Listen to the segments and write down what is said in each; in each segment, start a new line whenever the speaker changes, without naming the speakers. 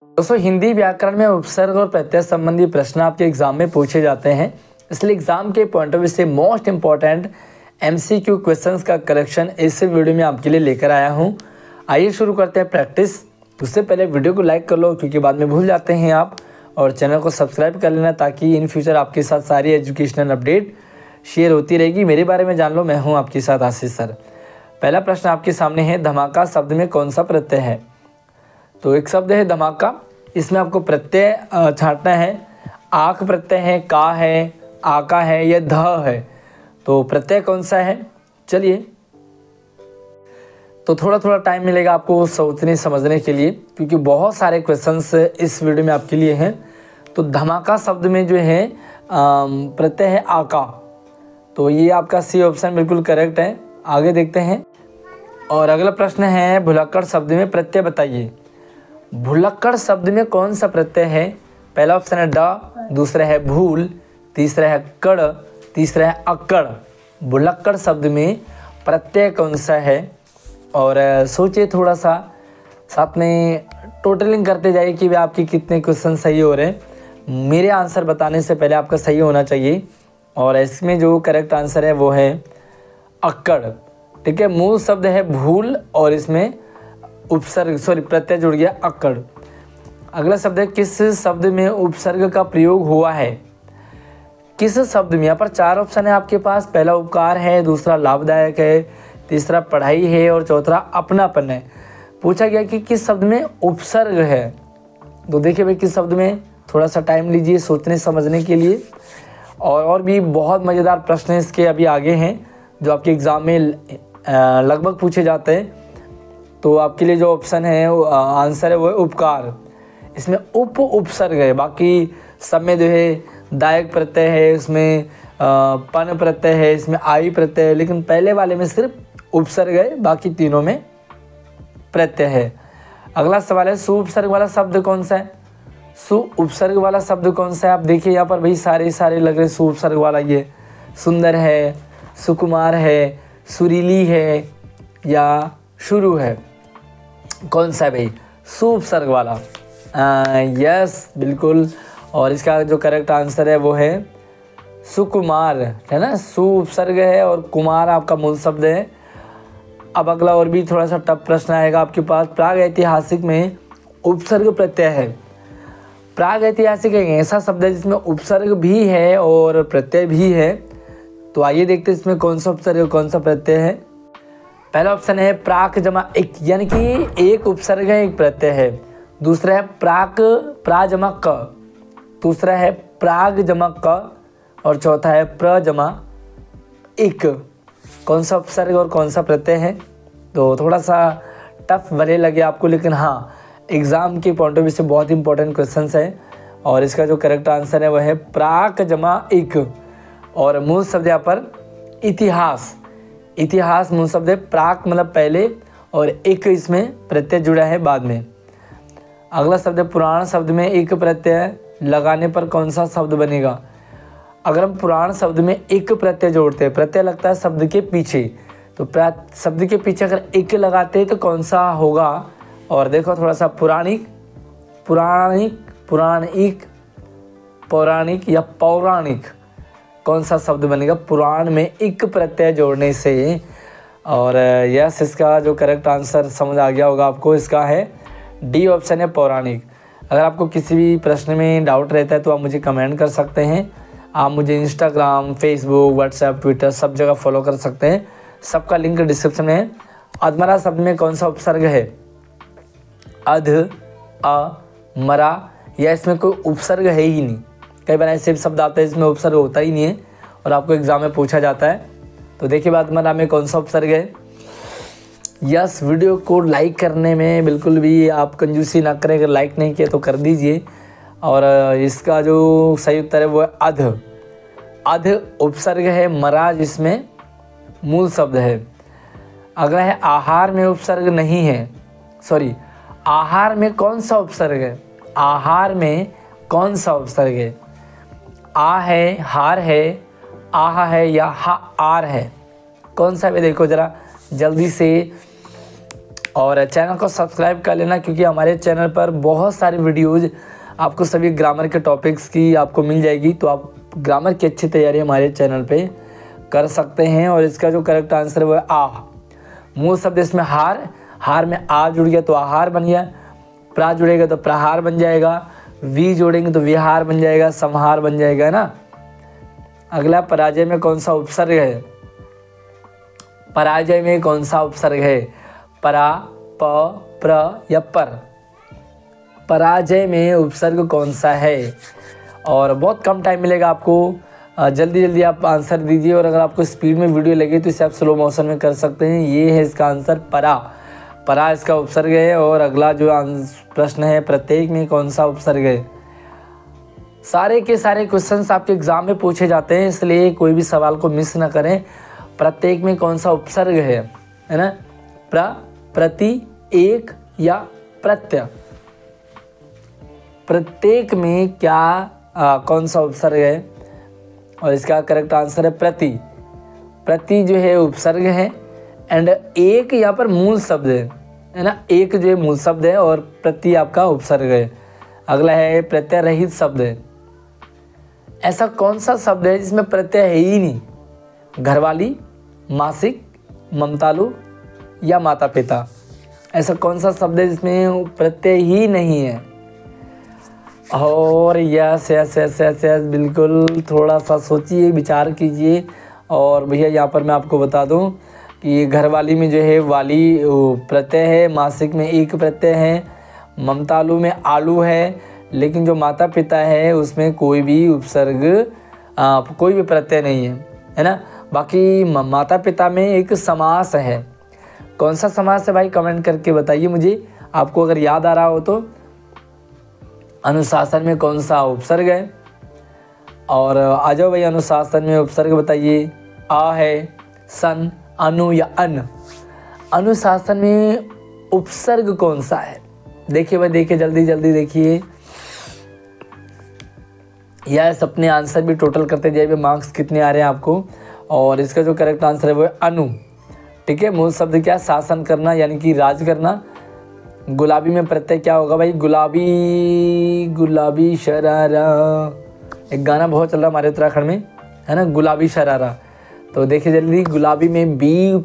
दोस्तों हिंदी व्याकरण में उपसर्ग और प्रत्यय संबंधी प्रश्न आपके एग्जाम में पूछे जाते हैं, इसलिए एग्जाम के पॉइंट ऑफ व्यू से मोस्ट इंपॉर्टेंट एमसीक्यू क्वेश्चंस का कलेक्शन इस वीडियो में आपके लिए लेकर आया हूं। आइए शुरू करते हैं प्रैक्टिस। उससे पहले वीडियो को लाइक कर लो क्योंकि बाद में भूल जाते हैं आप, और चैनल को सब्सक्राइब कर लेना ताकि इन फ्यूचर आपके साथ सारी एजुकेशनल अपडेट शेयर होती रहेगी। मेरे बारे में जान लो, मैं हूँ आपके साथ आशीष सर। पहला प्रश्न आपके सामने है, धमाका शब्द में कौन सा प्रत्यय है? तो एक शब्द है धमाका, इसमें आपको प्रत्यय छांटना है। आक प्रत्यय है, का है, आका है या ध है, तो प्रत्यय कौन सा है? चलिए, तो थोड़ा थोड़ा टाइम मिलेगा आपको सोचने समझने के लिए क्योंकि बहुत सारे क्वेश्चंस इस वीडियो में आपके लिए हैं। तो धमाका शब्द में जो है प्रत्यय है आका, तो ये आपका सी ऑप्शन बिल्कुल करेक्ट है। आगे देखते हैं। और अगला प्रश्न है, भुलक्कड़ शब्द में प्रत्यय बताइए। भुलक्कड़ शब्द में कौन सा प्रत्यय है? पहला ऑप्शन है ड, दूसरा है भूल, तीसरा है कड़, तीसरा है अक्कड़। भुलक्कड़ शब्द में प्रत्यय कौन सा है? और सोचिए थोड़ा सा, साथ में टोटलिंग करते जाइए कि वे आपके कितने क्वेश्चन सही हो रहे हैं। मेरे आंसर बताने से पहले आपका सही होना चाहिए, और इसमें जो करेक्ट आंसर है वो है अक्कड़। ठीक है, मूल शब्द है भूल और इसमें उपसर्ग प्रत्यय जुड़ गया अक्कड़। अगला शब्द है, किस शब्द में उपसर्ग का प्रयोग हुआ है? किस शब्द में? यहाँ पर चार ऑप्शन है आपके पास। पहला उपकार है, दूसरा लाभदायक है, तीसरा पढ़ाई है और चौथा अपनापन है। पूछा गया कि किस शब्द में उपसर्ग है, तो देखिए भाई किस शब्द में, थोड़ा सा टाइम लीजिए सोचने समझने के लिए। और भी बहुत मज़ेदार प्रश्न इसके अभी आगे हैं जो आपके एग्ज़ाम में लगभग पूछे जाते हैं। तो आपके लिए जो ऑप्शन है आंसर है वो है उपकार। इसमें उपसर्ग है, बाकी सब में जो है दायक प्रत्यय है, इसमें पन प्रत्यय है, इसमें आई प्रत्यय है, लेकिन पहले वाले में सिर्फ उपसर्ग है, बाकी तीनों में प्रत्यय है। अगला सवाल है, सु उपसर्ग वाला शब्द कौन सा है? सु उपसर्ग वाला शब्द कौन सा है? आप देखिए यहाँ पर भाई सारे लग रहे सु उपसर्ग वाला। ये सुंदर है, सुकुमार है, सुरीली है या शुरू है, कौन सा है भाई? सु उपसर्ग वाला। यस बिल्कुल, और इसका जो करेक्ट आंसर है वो है सुकुमार, है ना। सु उपसर्ग है और कुमार आपका मूल शब्द है। अब अगला और भी थोड़ा सा टफ प्रश्न आएगा आपके पास। प्राग ऐतिहासिक में उपसर्ग प्रत्यय है। प्राग ऐतिहासिक एक ऐसा शब्द है जिसमें उपसर्ग भी है और प्रत्यय भी है। तो आइए देखते हैं इसमें कौन सा उपसर्ग और कौन सा प्रत्यय है। पहला ऑप्शन है प्राक जमा एक, यानी कि एक उपसर्ग है एक प्रत्यय है। दूसरा है प्रा जमा क, दूसरा है प्राग जमा क, और चौथा है प्र जमा इक। कौन सा उपसर्ग और कौन सा प्रत्यय है? तो थोड़ा सा टफ भले लगे आपको, लेकिन हाँ एग्जाम के पॉइंट ऑफ व्यू से बहुत इंपॉर्टेंट क्वेश्चन है। और इसका जो करेक्ट आंसर है वह है प्राक जमा इक, और मूल शब्द यहाँ पर इतिहास। इतिहास मूल शब्द है, प्राक मतलब पहले और एक इसमें प्रत्यय जुड़ा है बाद में। अगला शब्द है, पुराण शब्द में एक प्रत्यय लगाने पर कौन सा शब्द बनेगा? अगर हम पुराण शब्द में एक प्रत्यय जोड़ते हैं, प्रत्यय लगता है शब्द के पीछे, तो शब्द के पीछे अगर एक लगाते हैं तो कौन सा होगा? और देखो थोड़ा सा, पुराणिक, पुराणिक, पुराणिक, पौराणिक या पौराणिक, कौन सा शब्द बनेगा पुराण में एक प्रत्यय जोड़ने से? और यस, इसका जो करेक्ट आंसर समझ आ गया होगा आपको, इसका है डी ऑप्शन है पौराणिक। अगर आपको किसी भी प्रश्न में डाउट रहता है तो आप मुझे कमेंट कर सकते हैं। आप मुझे इंस्टाग्राम, फेसबुक, व्हाट्सएप, ट्विटर सब जगह फॉलो कर सकते हैं, सबका लिंक डिस्क्रिप्शन में है। अधमरा शब्द में कौन सा उपसर्ग है? अध, अ, मरा, या इसमें कोई उपसर्ग है ही नहीं। कई बार ऐसे शब्द आते हैं इसमें उपसर्ग होता ही नहीं है और आपको एग्जाम में पूछा जाता है। तो देखिए बात मरा में कौन सा उपसर्ग है? यस, वीडियो को लाइक करने में बिल्कुल भी आप कंजूसी ना करें, अगर लाइक नहीं किया तो कर दीजिए। और इसका जो सही उत्तर है वो है अध। अध उपसर्ग है मरा, जिसमें मूल शब्द है। अगला है, आहार में उपसर्ग नहीं है। सॉरी, आहार में कौन सा उपसर्ग है? आहार में कौन सा उपसर्ग है? आ है, हार है, आहा है या हा आर है, कौन सा है? देखो जरा जल्दी से और चैनल को सब्सक्राइब कर लेना, क्योंकि हमारे चैनल पर बहुत सारी वीडियोज़ आपको सभी ग्रामर के टॉपिक्स की आपको मिल जाएगी। तो आप ग्रामर की अच्छी तैयारी हमारे चैनल पे कर सकते हैं। और इसका जो करेक्ट आंसर है वो है आ। मूल शब्द इसमें हार, हार में आ जुड़ गया तो आहार बन गया, प्रा जुड़ेगा तो प्रहार बन जाएगा, वी जोड़ेंगे तो विहार बन जाएगा, संहार बन जाएगा ना। अगला, पराजय में कौन सा उपसर्ग है? पराजय में कौन सा उपसर्ग है? परा, प, प्र या पर? पराजय में उपसर्ग कौन सा है? और बहुत कम टाइम मिलेगा आपको, जल्दी जल्दी आप आंसर दीजिए। और अगर आपको स्पीड में वीडियो लगे तो इसे आप स्लो मोशन में कर सकते हैं। ये है इसका आंसर परा, परा इसका उपसर्ग है। और अगला जो प्रश्न है, प्रत्येक में कौन सा उपसर्ग है? सारे के सारे क्वेश्चंस आपके एग्जाम में पूछे जाते हैं, इसलिए कोई भी सवाल को मिस ना करें। प्रत्येक में कौन सा उपसर्ग है ना? प्र, प्रति, एक या प्रत्यय? प्रत्येक में क्या कौन सा उपसर्ग है? और इसका करेक्ट आंसर है प्रति। प्रति जो है उपसर्ग है एंड एक यहाँ पर मूल शब्द है ना। एक जो है मूल शब्द है और प्रति आपका उपसर्ग है। अगला है प्रत्यय रहित शब्द है। ऐसा कौन सा शब्द है जिसमें प्रत्यय है ही नहीं? घरवाली, मासिक, ममतालु या माता पिता? ऐसा कौन सा शब्द है जिसमें प्रत्यय ही नहीं है? और yes yes yes yes yes बिल्कुल, थोड़ा सा सोचिए, विचार कीजिए। और भैया यहाँ पर मैं आपको बता दूँ कि घरवाली में जो है वाली प्रत्यय है, मासिक में एक प्रत्यय है, ममतालु में आलू है, लेकिन जो माता पिता है उसमें कोई भी उपसर्ग कोई भी प्रत्यय नहीं है ना। बाकी माता पिता में एक समास है। कौन सा समास है भाई? कमेंट करके बताइए मुझे, आपको अगर याद आ रहा हो तो। अनुशासन में कौन सा उपसर्ग है? और आ जाओ भाई, अनुशासन में उपसर्ग बताइए। आ है, सन, अनु या अन? अनुशासन में उपसर्ग कौन सा है? देखिए भाई, देखिए जल्दी जल्दी देखिए। यस, अपने आंसर भी टोटल करते जाइए, मार्क्स कितने आ रहे हैं आपको। और इसका जो करेक्ट आंसर है वो है अनु। ठीक है, मूल शब्द क्या? शासन करना यानी कि राज करना। गुलाबी में प्रत्यय क्या होगा भाई? गुलाबी, गुलाबी शरारा, एक गाना बहुत चल रहा हमारे उत्तराखंड में है ना, गुलाबी शरारा। तो देखिए जल्दी, गुलाबी में बी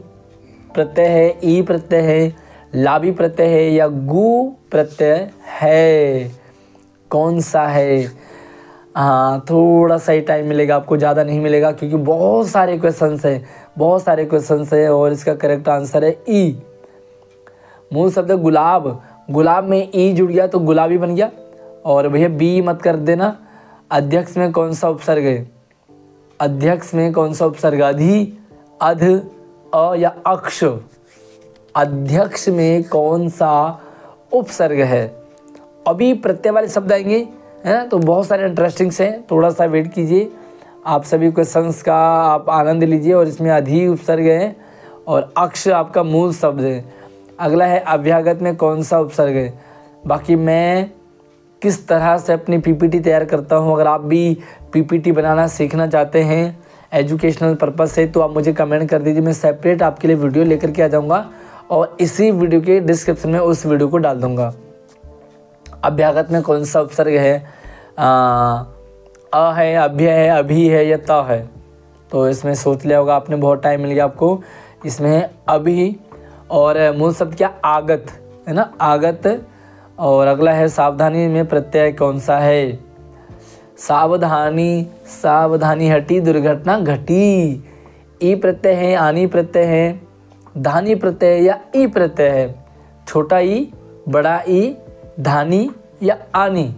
प्रत्यय है, ई प्रत्यय है, लाबी प्रत्यय है या गु प्रत्यय है? कौन सा है? हाँ, थोड़ा सा ही टाइम मिलेगा आपको, ज़्यादा नहीं मिलेगा, क्योंकि बहुत सारे क्वेश्चंस हैं, बहुत सारे क्वेश्चंस हैं। और इसका करेक्ट आंसर है ई। मूल शब्द गुलाब, गुलाब में ई जुड़ गया तो गुलाबी बन गया। और भैया बी मत कर देना। अध्यक्ष में कौन सा उपसर्ग है? अध्यक्ष में कौन सा उपसर्ग? अधि, अध, अ या अक्ष? अध्यक्ष में कौन सा उपसर्ग है? अभी प्रत्यय वाले शब्द आएंगे है ना, तो बहुत सारे इंटरेस्टिंग से, थोड़ा सा वेट कीजिए। आप सभी क्वेश्चंस का आप आनंद लीजिए। और इसमें अधि उपसर्ग है और अक्ष आपका मूल शब्द है। अगला है अभ्यागत में कौन सा उपसर्ग है? बाकी मैं किस तरह से अपनी पीपीटी तैयार करता हूं, अगर आप भी पीपीटी बनाना सीखना चाहते हैं एजुकेशनल पर्पस से, तो आप मुझे कमेंट कर दीजिए। मैं सेपरेट आपके लिए वीडियो लेकर के आ जाऊंगा और इसी वीडियो के डिस्क्रिप्शन में उस वीडियो को डाल दूंगा। अभ्यागत में कौन सा उपसर्ग है? अ है, अभ्य है, अभी है या त है? तो इसमें सोच लिया होगा आपने, बहुत टाइम मिल गया आपको। इसमें है अभी। और मूल शब्द क्या? आगत है ना, आगत। और अगला है सावधानी में प्रत्यय कौन सा है? सावधानी, सावधानी हटी दुर्घटना घटी। ई प्रत्यय है, आनी प्रत्यय है, धानी प्रत्यय है या ई प्रत्यय है? छोटा ई, बड़ा ई, धानी या आनी?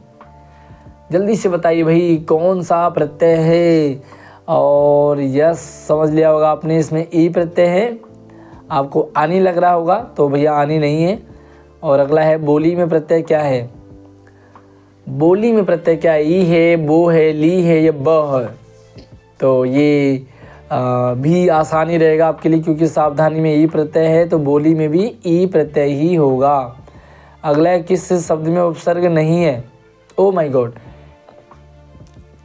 जल्दी से बताइए भाई, कौन सा प्रत्यय है? और यस, समझ लिया होगा आपने, इसमें ई प्रत्यय है। आपको आनी लग रहा होगा तो भैया आनी नहीं है। और अगला है बोली में प्रत्यय क्या है? बोली में प्रत्यय क्या है? ई है, बो है, ली है या ब है? तो ये भी आसानी रहेगा आपके लिए, क्योंकि सावधानी में ई प्रत्यय है तो बोली में भी ई प्रत्यय ही होगा। अगला है किस शब्द में उपसर्ग नहीं है? ओ माय गॉड,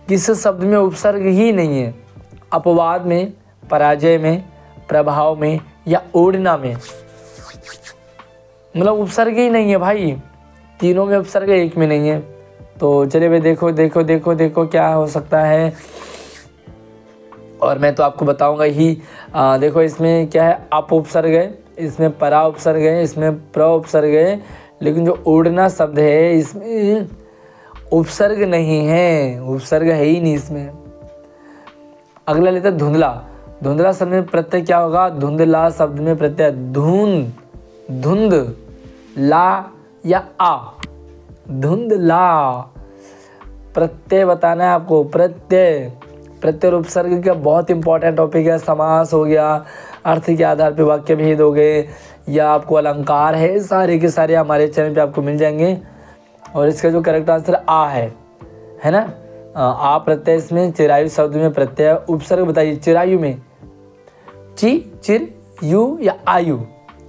किस शब्द में उपसर्ग ही नहीं है? अपवाद में, पराजय में, प्रभाव में या ओढ़ना में? मतलब उपसर्ग ही नहीं है भाई, तीनों में उपसर्ग एक में नहीं है। तो चलिए भाई देखो देखो देखो देखो क्या हो सकता है, और मैं तो आपको बताऊंगा ही। देखो इसमें क्या है, अप उपसर्ग है, इसमें परा उपसर्ग है, इसमें प्र उपसर्ग है, लेकिन जो उड़ना शब्द है इसमें उपसर्ग नहीं है, उपसर्ग है ही नहीं इसमें। अगला लेते हैं धुंधला। धुंधला शब्द में प्रत्यय क्या होगा, धुंधला शब्द में प्रत्यय धुंध, धुंध ला या आ, धुंधला। प्रत्यय बताना है आपको, प्रत्यय, प्रत्यय और उपसर्ग का बहुत इंपॉर्टेंट टॉपिक है। समास हो गया, अर्थ के आधार पे वाक्य भेद हो गए, या आपको अलंकार है, सारे के सारे हमारे चैनल पे आपको मिल जाएंगे। और इसका जो करेक्ट आंसर आ है ना, आ प्रत्यय इसमें, चिरायु शब्द में प्रत्यय। उपसर्ग बताइए चिरायु में, ची चिर यु या आयु,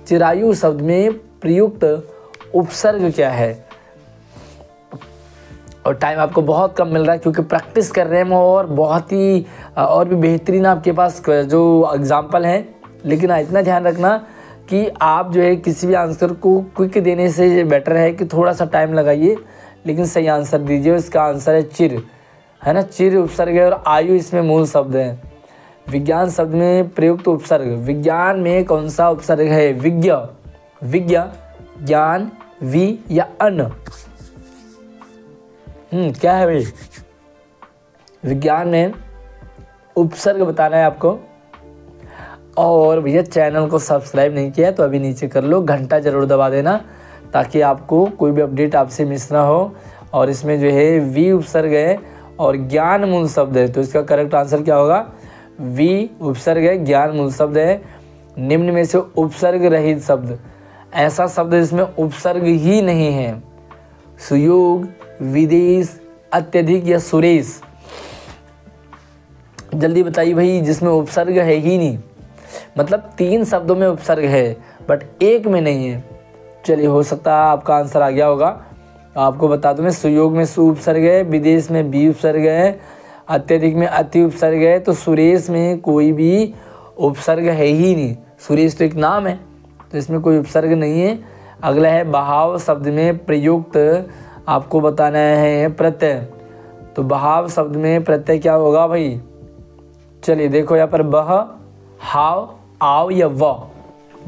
चिरायु शब्द में प्रयुक्त उपसर्ग क्या है। और टाइम आपको बहुत कम मिल रहा है क्योंकि प्रैक्टिस कर रहे हैं और बहुत ही और भी बेहतरीन आपके पास जो एग्जाम्पल हैं। लेकिन इतना ध्यान रखना कि आप जो है किसी भी आंसर को क्विक देने से बेटर है कि थोड़ा सा टाइम लगाइए लेकिन सही आंसर दीजिए। इसका आंसर है चिर, है ना, चिर उपसर्ग है और आयु इसमें मूल शब्द है। विज्ञान शब्द में प्रयुक्त उपसर्ग, विज्ञान में कौन सा उपसर्ग है, विज्ञ, विज्ञ, ज्ञान, वि या अन, क्या है भाई, विज्ञान में उपसर्ग बताना है आपको। और भैया चैनल को सब्सक्राइब नहीं किया तो अभी नीचे कर लो, घंटा जरूर दबा देना ताकि आपको कोई भी अपडेट आपसे मिस ना हो। और इसमें जो है वी उपसर्ग है और ज्ञान मूल शब्द है, तो इसका करेक्ट आंसर क्या होगा, वी उपसर्ग है, ज्ञान मूल शब्द है। निम्न में से उपसर्ग रहित शब्द, ऐसा शब्द जिसमें उपसर्ग ही नहीं है, सुयोग, विदेश, अत्यधिक या सुरेश। जल्दी बताइए भाई, जिसमें उपसर्ग है ही नहीं, मतलब 3 शब्दों में उपसर्ग है बट एक में नहीं है। चलिए हो सकता है आपका आंसर आ गया होगा, आपको बता दूं मैं, सुयोग में सु उपसर्ग है, विदेश में बी उपसर्ग है, अत्यधिक में अति उपसर्ग है, तो सुरेश में कोई भी उपसर्ग है ही नहीं। सुरेश तो एक नाम है, तो इसमें कोई उपसर्ग नहीं है। अगला है बहाव शब्द में प्रयुक्त, आपको बताना है प्रत्यय, तो बहाव शब्द में प्रत्यय क्या होगा भाई। चलिए देखो यहाँ पर बह, हाव, आव या व,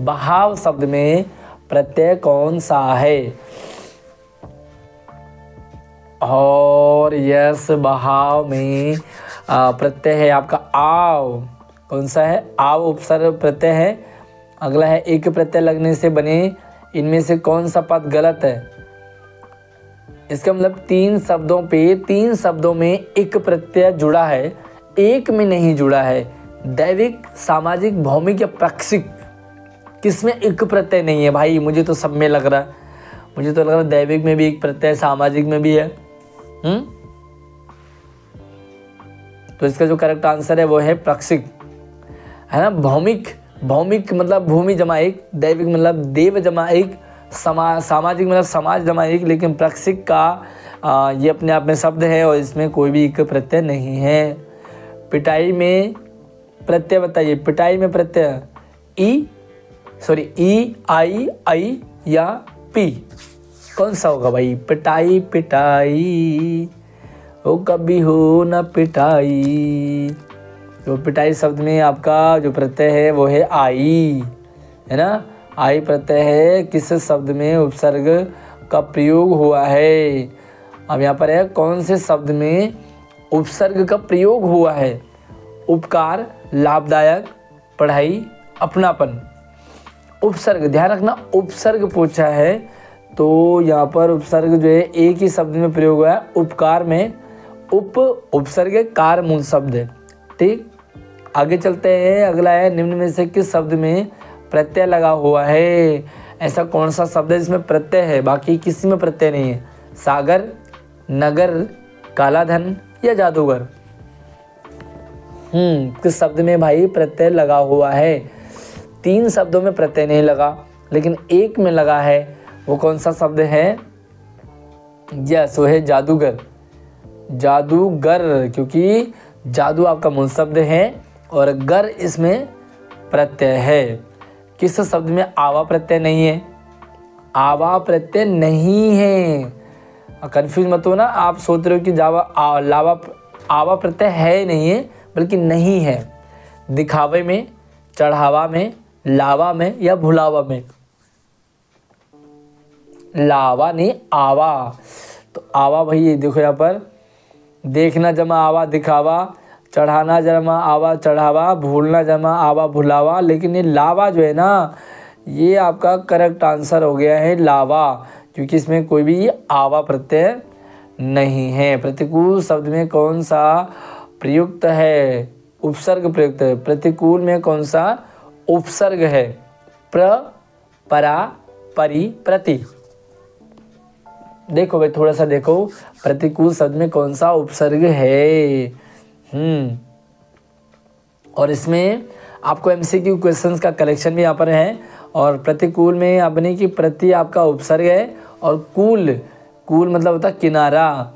बहाव शब्द में प्रत्यय कौन सा है। और यस, बहाव में प्रत्यय है आपका आव, कौन सा है, आव उपसर्ग प्रत्यय है। अगला है एक प्रत्यय लगने से बने, इनमें से कौन सा पद गलत है। इसका मतलब 3 शब्दों पे 3 शब्दों में एक प्रत्यय जुड़ा है, एक में नहीं जुड़ा है। दैविक, सामाजिक, भौमिक या प्राक्षिक, किसमें एक प्रत्यय नहीं है भाई, मुझे तो सब में लग रहा है, मुझे तो लग रहा है दैविक में भी एक प्रत्यय, सामाजिक में भी है। तो इसका जो करेक्ट आंसर है वो है प्राक्षिक, है ना। भौमिक, भौमिक मतलब भूमि जमा एक, दैविक मतलब देव जमा एक, सामाजिक मतलब समाज जमा एक, लेकिन प्राक्षिक का ये अपने आप में शब्द है और इसमें कोई भी एक प्रत्यय नहीं है। पिटाई में प्रत्यय बताइए, पिटाई में प्रत्यय ई, आई या पी, कौन सा होगा भाई। पिटाई, पिटाई हो कभी हो न पिटाई, तो पिटाई शब्द में आपका जो प्रत्यय है वो है आई, है ना, आई प्रत्यय है। किस शब्द में उपसर्ग का प्रयोग हुआ है। अब यहाँ पर है कौन से शब्द में उपसर्ग का प्रयोग हुआ है। उपकार, लाभदायक, पढ़ाई, अपनापन। उपसर्ग ध्यान रखना, उपसर्ग पूछा है तो यहाँ पर उपसर्ग जो है एक ही शब्द में प्रयोग हुआ है, उपकार में। उपसर्ग कार मूल शब्द है, ठीक। आगे चलते हैं, अगला है निम्न में से किस शब्द में प्रत्यय लगा हुआ है। ऐसा कौन सा शब्द है जिसमें प्रत्यय है, बाकी किसी में प्रत्यय नहीं है। सागर, नगर, काला धन या जादूगर। किस शब्द में भाई प्रत्यय लगा हुआ है। 3 शब्दों में प्रत्यय नहीं लगा लेकिन एक में लगा है, वो कौन सा शब्द है। यस, वो है जादूगर, जादूगर, क्योंकि जादू आपका मूल शब्द है और गर इसमें प्रत्यय है। किस शब्द में आवा प्रत्यय नहीं है। आवा प्रत्यय नहीं है। कंफ्यूज मत हो ना, आप सोच रहे हो कि आवा प्रत्यय है नहीं है, बल्कि नहीं है। दिखावे में, चढ़ावा में, लावा में या भुलावा में। लावा नहीं आवा। तो आवा भाई ये देखो यहाँ पर, देखना जमा आवा दिखावा, चढ़ाना जमा आवा चढ़ावा, भूलना जमा आवा भुलावा। लेकिन ये लावा जो है ना, ये आपका करेक्ट आंसर हो गया है लावा, क्योंकि इसमें कोई भी आवा प्रत्यय नहीं है। प्रतिकूल शब्द में कौन सा प्रयुक्त है? उपसर्ग प्रयुक्त है। प्रतिकूल में कौन सा उपसर्ग है? प्र, परा, परि, प्रति। देखो भाई थोड़ा सा देखो, प्रतिकूल शब्द में कौन सा उपसर्ग है। और इसमें आपको एमसीक्यू क्वेश्चंस का कलेक्शन भी यहाँ पर है। और प्रतिकूल में अपने की प्रति आपका उपसर्ग है, और कूल मतलब होता है किनारा।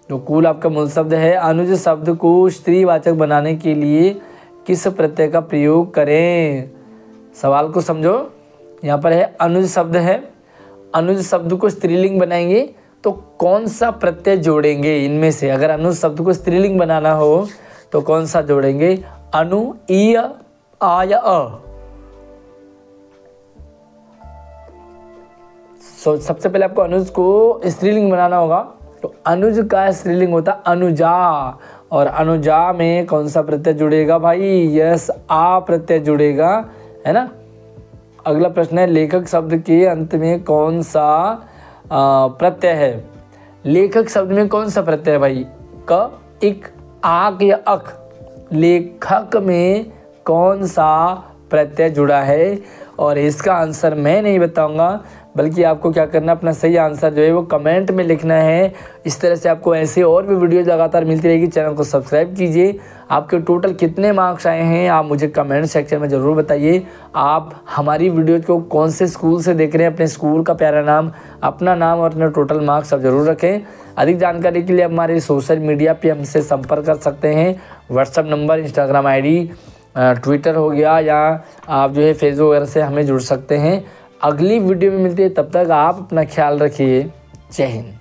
तो कूल आपका मूल शब्द है। अनुज शब्द को स्त्रीवाचक बनाने के लिए किस प्रत्यय का प्रयोग करें? सवाल को समझो। यहाँ पर है अनुज शब्द है, अनुज शब्द को स्त्रीलिंग बनाएंगे तो कौन सा प्रत्यय जोड़ेंगे? इनमें से अगर अनुज शब्द को स्त्रीलिंग बनाना हो तो कौन सा जोड़ेंगे? अनु, ई, आ या अ? सबसे पहले आपको अनुज को स्त्रीलिंग बनाना होगा, तो अनुज का स्त्रीलिंग होता अनुजा, और अनुजा में कौन सा प्रत्यय जुड़ेगा भाई? यस, आ प्रत्यय जुड़ेगा, है ना। अगला प्रश्न है, लेखक शब्द के अंत में कौन सा प्रत्यय है? लेखक शब्द में कौन सा प्रत्यय है भाई? क, इक, आक या अक? लेखक में कौन सा प्रत्यय जुड़ा है? और इसका आंसर मैं नहीं बताऊंगा, बल्कि आपको क्या करना, अपना सही आंसर जो है वो कमेंट में लिखना है। इस तरह से आपको ऐसे और भी वीडियोज लगातार मिलती रहेगी। चैनल को सब्सक्राइब कीजिए। आपके टोटल कितने मार्क्स आए हैं आप मुझे कमेंट सेक्शन में ज़रूर बताइए। आप हमारी वीडियोज को कौन से स्कूल से देख रहे हैं, अपने स्कूल का प्यारा नाम, अपना नाम और अपना टोटल मार्क्स आप ज़रूर रखें। अधिक जानकारी के लिए हमारे सोशल मीडिया पर हमसे संपर्क कर सकते हैं। WhatsApp number, Instagram ID, Twitter हो गया, या आप जो है फेसबुक वगैरह से हमें जुड़ सकते हैं। अगली वीडियो में मिलती है, तब तक आप अपना ख्याल रखिए। जय हिंद।